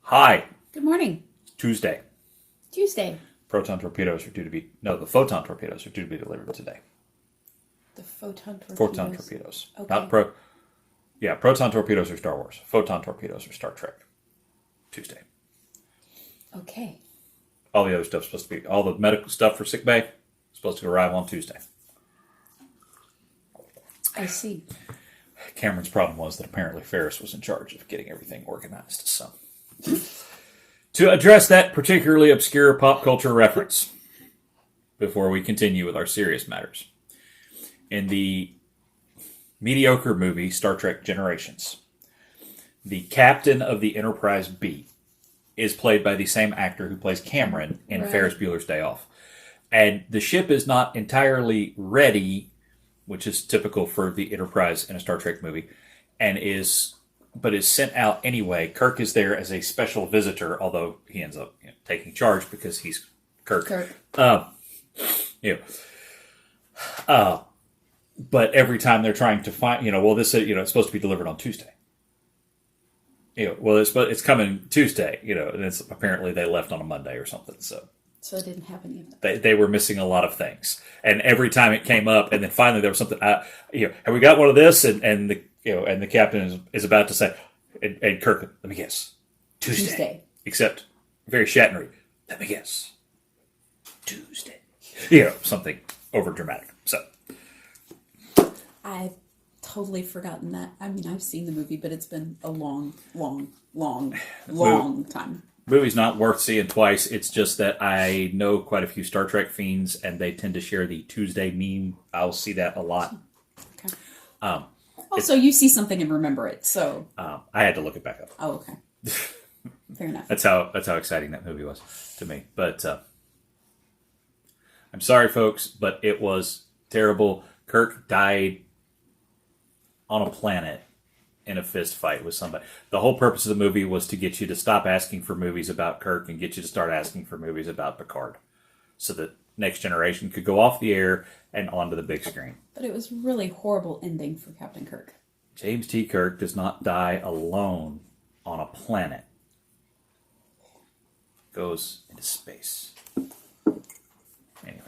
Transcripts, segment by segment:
Hi, Good morning. Tuesday. Tuesday. Proton torpedoes are due to be, no, the photon torpedoes are due to be delivered today. The photon torpedoes. Photon torpedoes. Okay. Proton torpedoes are Star Wars. Photon torpedoes are Star Trek. Tuesday. Okay. All the other stuff's supposed to be, all the medical stuff for sick bay is supposed to arrive on Tuesday. I see. Cameron's problem was that apparently Ferris was in charge of getting everything organized. So, to address that particularly obscure pop culture reference, before we continue with our serious matters, in the mediocre movie Star Trek Generations, the captain of the Enterprise B is played by the same actor who plays Cameron in Right. Ferris Bueller's Day Off. And the ship is not entirely ready, which is typical for the Enterprise in a Star Trek movie, but is sent out anyway. Kirk is there as a special visitor, although he ends up taking charge because he's Kirk. But every time they're trying to find, it's supposed to be delivered on Tuesday. It's coming Tuesday, and it's apparently they left on a Monday or something. So it didn't have any of that. they were missing a lot of things, and every time it came up, and then finally there was something. Have we got one of this? And the captain is about to say, and Kirk, let me guess, Tuesday. Except very Shatnery. Let me guess, Tuesday. Something over dramatic. So I've totally forgotten that. I mean, I've seen the movie, but it's been a long time. Movie's not worth seeing twice. It's just that I know quite a few Star Trek fiends, and they tend to share the Tuesday meme. I'll see that a lot. Okay. Also, you see something and remember it, so I had to look it back up. Oh, okay. Fair enough. That's how exciting that movie was to me. But I'm sorry, folks, but it was terrible. Kirk died on a planet in a fist fight with somebody. The whole purpose of the movie was to get you to stop asking for movies about Kirk and get you to start asking for movies about Picard, so that Next Generation could go off the air and onto the big screen. But it was really horrible ending for Captain Kirk. James T. Kirk does not die alone on a planet. Goes into space. Anyway.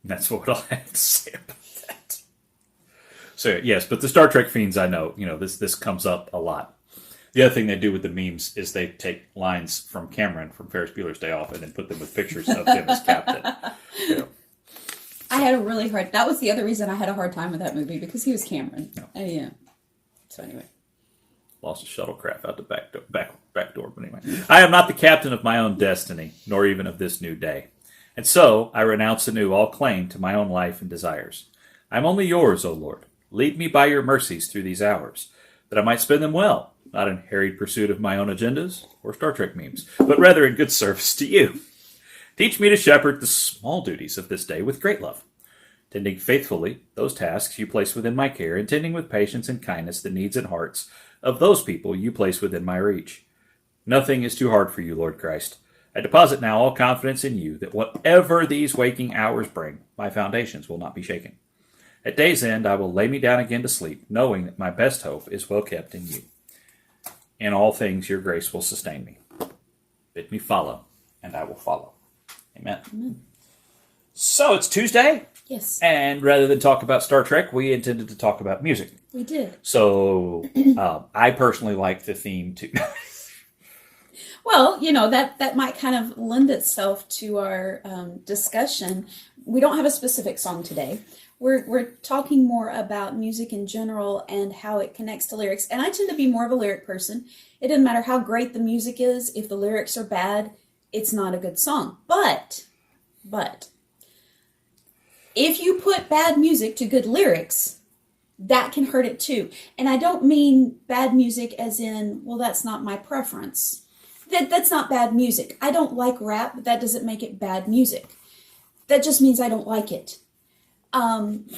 That's what I'll have to say about that. So, yes, but the Star Trek fiends, I know, this comes up a lot. The other thing they do with the memes is they take lines from Cameron from Ferris Bueller's Day Off and then put them with pictures of him as captain. I had a really hard... That was the other reason I had a hard time with that movie, because he was Cameron. No. Yeah. So anyway. Lost a shuttlecraft out the back door. But anyway, I am not the captain of my own destiny, nor even of this new day. And so I renounce anew all claim to my own life and desires. I am only yours, O Lord. Lead me by your mercies through these hours, that I might spend them well, not in harried pursuit of my own agendas or Star Trek memes, but rather in good service to you. Teach me to shepherd the small duties of this day with great love, tending faithfully those tasks you place within my care, and tending with patience and kindness the needs and hearts of those people you place within my reach. Nothing is too hard for you, Lord Christ. I deposit now all confidence in you that whatever these waking hours bring, my foundations will not be shaken. At day's end, I will lay me down again to sleep, knowing that my best hope is well kept in you. In all things, your grace will sustain me. Bid me follow, and I will follow. Amen. Amen. So it's Tuesday, Yes. and rather than talk about Star Trek, we intended to talk about music. We did. So I personally like the theme too. Well, that might kind of lend itself to our discussion. We don't have a specific song today. We're talking more about music in general and how it connects to lyrics. And I tend to be more of a lyric person. It doesn't matter how great the music is. If the lyrics are bad, it's not a good song. But if you put bad music to good lyrics, that can hurt it too. And I don't mean bad music as in, well, that's not my preference. That's not bad music. I don't like rap, but that doesn't make it bad music. That just means I don't like it.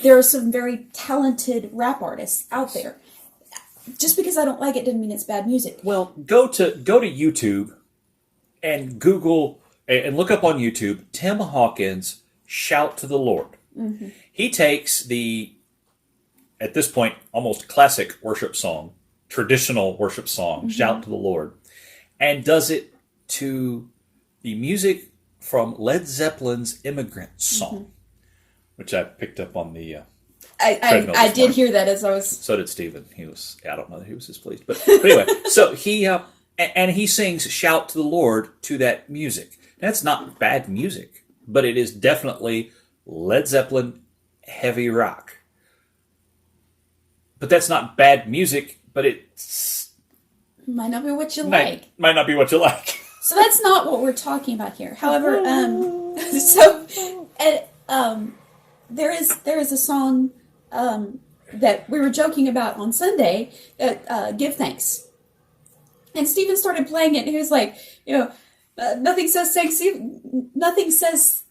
There are some very talented rap artists out there. Just because I don't like it doesn't mean it's bad music. Well, go to YouTube and Google and look up on YouTube Tim Hawkins Shout to the Lord. Mm-hmm. He takes the, at this point, almost classic worship song traditional worship song, Shout to the Lord, and does it to the music from Led Zeppelin's Immigrant Song, which I picked up on the treadmill I this did morning. hear that as I was. So did Stephen. I don't know that he was displeased. But anyway, so he sings Shout to the Lord to that music. That's not bad music, but it is definitely Led Zeppelin heavy rock. But that's not bad music, but it Might not be what you like. might not be what you like. So that's not what we're talking about here. However, so there is a song that we were joking about on Sunday, "Give Thanks," and Stephen started playing it, and he was like, nothing says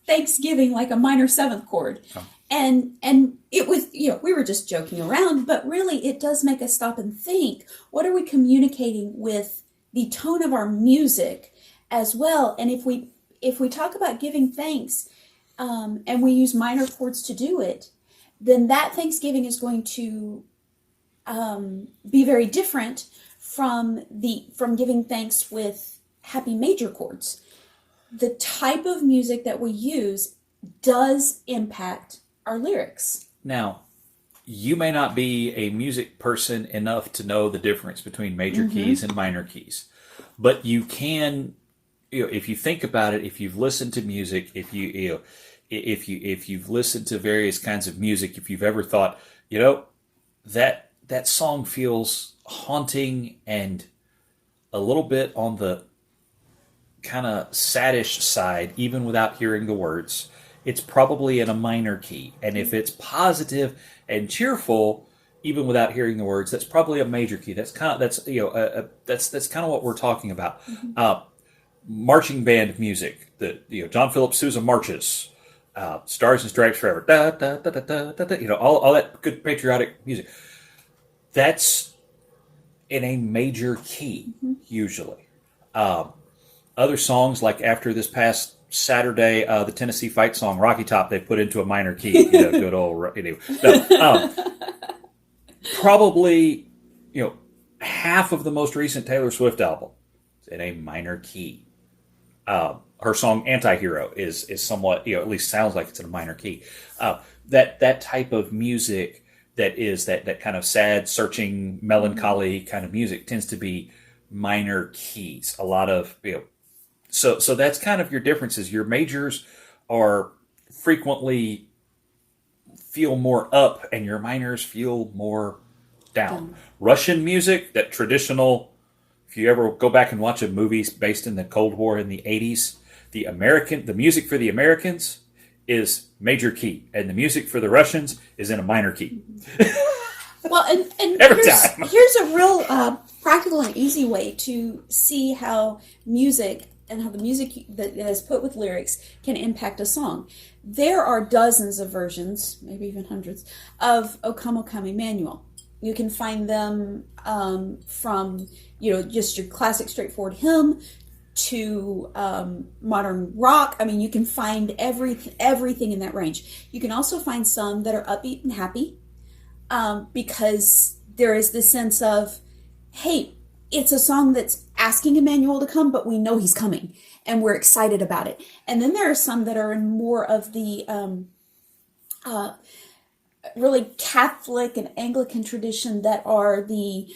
Thanksgiving like a minor seventh chord. Oh. And it was, we were just joking around, but really it does make us stop and think, what are we communicating with the tone of our music as well? And if we talk about giving thanks, and we use minor chords to do it, then that Thanksgiving is going to be very different from giving thanks with happy major chords. The type of music that we use does impact our lyrics. Now, you may not be a music person enough to know the difference between major keys and minor keys, but you can, if you think about it, if you've listened to music, if you've listened to various kinds of music, if you've ever thought, that song feels haunting and a little bit on the kind of saddish side, even without hearing the words, it's probably in a minor key. And if it's positive and cheerful, even without hearing the words, that's probably a major key. That's kind of what we're talking about. Marching band music, John Philip Sousa marches, Stars and Stripes Forever, da da da da da da, da all that good patriotic music. That's in a major key usually. Other songs, like after this past Saturday, the Tennessee Fight song, Rocky Top, they put into a minor key. Good old. Probably, half of the most recent Taylor Swift album is in a minor key. Her song Anti-Hero is somewhat, at least sounds like it's in a minor key. That type of music that is that kind of sad, searching, melancholy kind of music tends to be minor keys. A lot of, So that's kind of your differences. Your majors are frequently feel more up, and your minors feel more down. Russian music, that traditional. If you ever go back and watch a movie based in the Cold War in the 80s, the music for the Americans is major key, and the music for the Russians is in a minor key. Well, and here's a real practical and easy way to see how music and how the music that is put with lyrics can impact a song. There are dozens of versions, maybe even hundreds, of O Come, O Come, Emmanuel. You can find them from, just your classic straightforward hymn to modern rock. I mean, you can find everything in that range. You can also find some that are upbeat and happy, because there is this sense of, hey, it's a song that's asking Emmanuel to come, but we know he's coming, and we're excited about it. And then there are some that are in more of the really Catholic and Anglican tradition that are the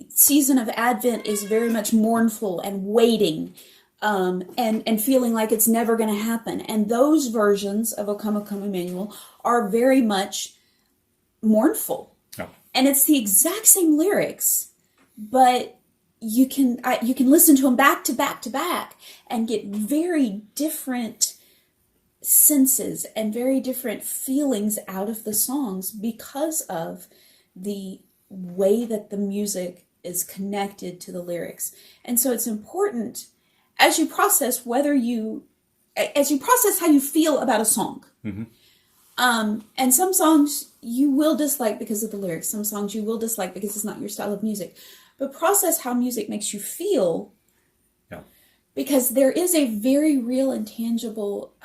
season of Advent is very much mournful and waiting, and feeling like it's never going to happen. And those versions of O Come, Emmanuel are very much mournful. Oh. And it's the exact same lyrics, but you can listen to them back to back to back and get very different senses and very different feelings out of the songs because of the way that the music is connected to the lyrics. And so it's important as you process how you feel about a song. Mm-hmm. And some songs you will dislike because of the lyrics. Some songs you will dislike because it's not your style of music. But process how music makes you feel. Yeah. Because there is a very real and tangible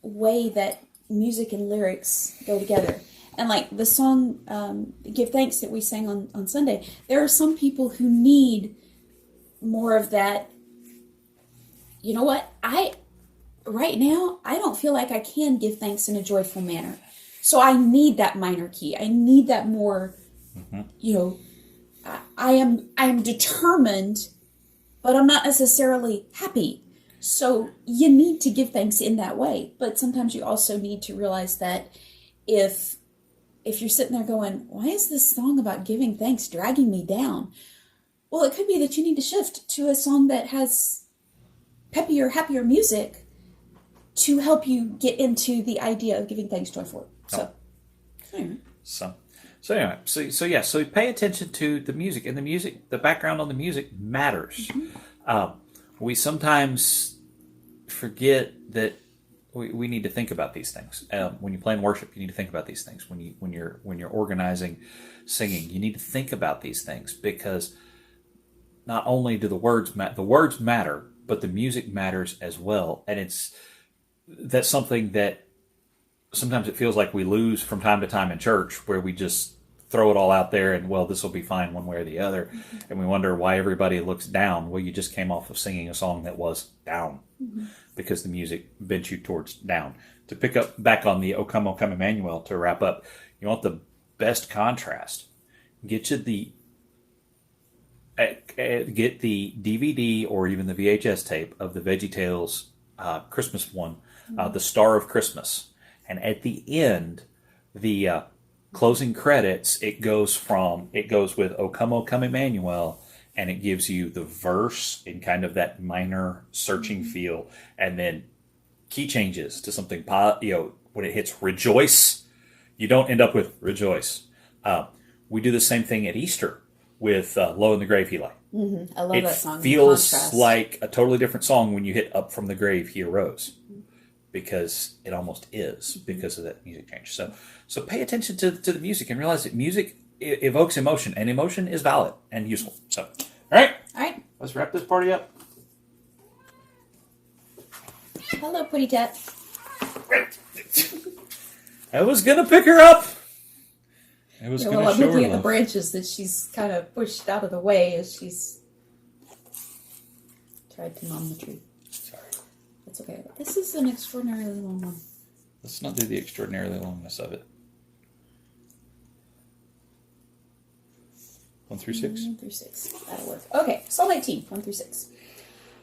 way that music and lyrics go together. And like the song Give Thanks that we sang on Sunday, there are some people who need more of that. You know what? Right now, I don't feel like I can give thanks in a joyful manner. So I need that minor key. I need that more, I am determined, but I'm not necessarily happy. So you need to give thanks in that way. But sometimes you also need to realize that if you're sitting there going, why is this song about giving thanks dragging me down? Well, it could be that you need to shift to a song that has peppier, happier music to help you get into the idea of giving thanks joyfully. So, anyway. So pay attention to the music, and the background on the music matters. We sometimes forget that we need to think about these things. When you play in worship, you need to think about these things. When you're organizing singing, you need to think about these things, because not only do the words matter, but the music matters as well. And that's something that sometimes it feels like we lose from time to time in church, where we just throw it all out there and, well, this will be fine one way or the other. Mm-hmm. And we wonder why everybody looks down. Well, you just came off of singing a song that was down, because the music bent you towards down. To pick up back on the O Come, Emmanuel, to wrap up, you want the best contrast. Get the DVD or even the VHS tape of the VeggieTales Christmas one, The Star of Christmas. And at the end, the closing credits, it goes with O Come, Emmanuel, and it gives you the verse in kind of that minor searching feel, and then key changes to something, when it hits rejoice, you don't end up with rejoice. We do the same thing at Easter with Lo in the Grave He Lay. I love that song. It feels like a totally different song when you hit Up from the Grave He Arose, because it almost is, because of that music change. So pay attention to the music and realize that music evokes emotion, and emotion is valid and useful. So, all right, let's wrap this party up. Hello, Putty Tat. I was gonna pick her up. I was gonna I'm show looking her at the branches that she's kind of pushed out of the way as she's tried to mom the tree. Sorry. That's okay. This is an extraordinarily long one. Let's not do the extraordinarily longness of it. 1 through 6? 1 through 6. That'll work. Okay, Psalm 18, 1 through 6.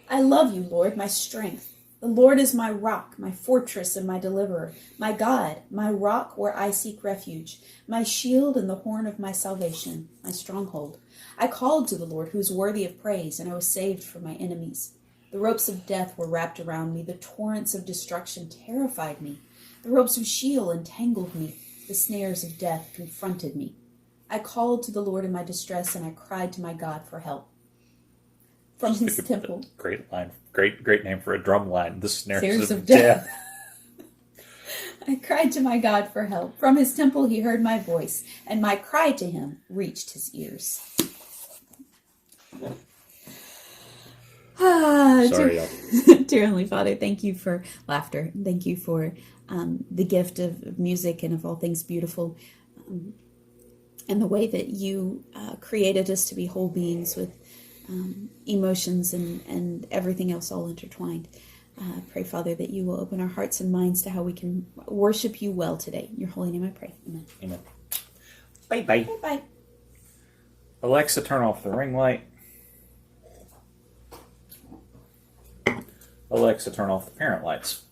I love you, Lord, my strength. The Lord is my rock, my fortress, and my deliverer, my God, my rock where I seek refuge, my shield and the horn of my salvation, my stronghold. I called to the Lord, who is worthy of praise, and I was saved from my enemies. The ropes of death were wrapped around me. The torrents of destruction terrified me. The ropes of Sheol entangled me. The snares of death confronted me. I called to the Lord in my distress, and I cried to my God for help. From his temple. Great line. Great name for a drum line. The snares of death. I cried to my God for help. From his temple he heard my voice, and my cry to him reached his ears. Sorry, dear Heavenly Father, thank you for laughter. Thank you for the gift of music and of all things beautiful, and the way that you created us to be whole beings with emotions and everything else all intertwined. Pray, Father, that you will open our hearts and minds to how we can worship you well today. In your holy name I pray. Amen. Amen. Bye-bye. Bye-bye. Alexa, turn off the ring light. Alexa, turn off the parent lights.